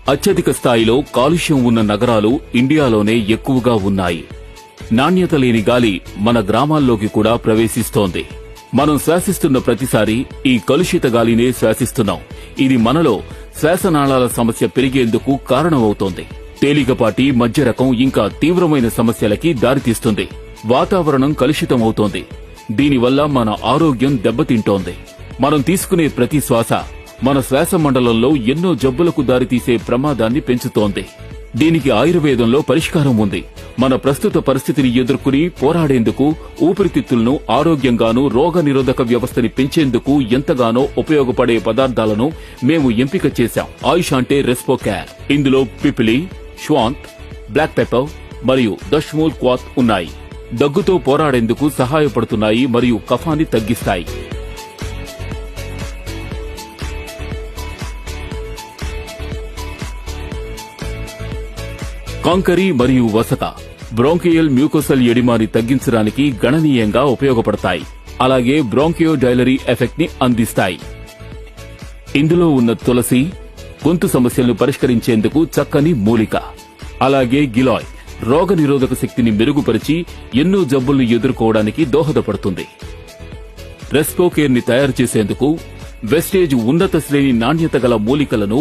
అత్యధిక స్థాయిలో కాలుష్యం ఉన్న నగరాలు ఇండియాలోనే ఎక్కువగా ఉన్నాయి. నాణ్యత లేని గాలి మన గ్రామాల్లోకి కూడా ప్రవేశిస్తోంది. మనం శ్వాసిస్తున్న ప్రతిసారి ఈ కలుషిత గాలినే శ్వాసిస్తున్నాం. ఇది మనలో శ్వాసనాళాల సమస్య పెరిగేందుకు కారణమవుతోంది. తేలికపాటి, మధ్య రకం ఇంకా తీవ్రమైన సమస్యలకి దారితీస్తుంది. వాతావరణం కలుషితమవుతోంది. దీనివల్ల మన ఆరోగ్యం దెబ్బతింటోంది. మనం తీసుకునే ప్రతి శ్వాస మన శ్వాస మండలంలో ఎన్నో జబ్బులకు దారితీసే ప్రమాదాన్ని పెంచుతోంది. దీనికి ఆయుర్వేదంలో పరిష్కారం ఉంది. మన ప్రస్తుత పరిస్థితిని ఎదుర్కొని పోరాడేందుకు ఊపిరితిత్తులను ఆరోగ్యంగానూ రోగనిరోధక వ్యవస్థని పెంచేందుకు ఎంతగానో ఉపయోగపడే పదార్థాలను మేము ఎంపిక చేశాం. ఆయుష్ అంటే రెస్పోకేర్. ఇందులో పిపిలి, శ్వాంత్, బ్లాక్ పెప్పర్ మరియు దష్మూల్ క్వాత్ ఉన్నాయి. దగ్గుతో పోరాడేందుకు సహాయపడుతున్నాయి మరియు కఫాన్ని తగ్గిస్తాయి. కాంకరీ మరియు వసక బ్రోంకియల్ మ్యూకోసల్ ఎడిమాని తగ్గించడానికి గణనీయంగా ఉపయోగపడతాయి. అలాగే బ్రోంకియోడైలరీ ఎఫెక్ట్ ని అందిస్తాయి. ఇందులో ఉన్న తులసి గొంతు సమస్యలను పరిష్కరించేందుకు చక్కని మూలిక. అలాగే గిలాయ్ రోగనిరోధక శక్తిని మెరుగుపరిచి ఎన్నో జబ్బులను ఎదుర్కోవడానికి దోహదపడుతుంది. రెస్పోకేర్ ని తయారు చేసేందుకు వెస్టేజ్ ఉన్నత శ్రేణి నాణ్యత గల మూలికలను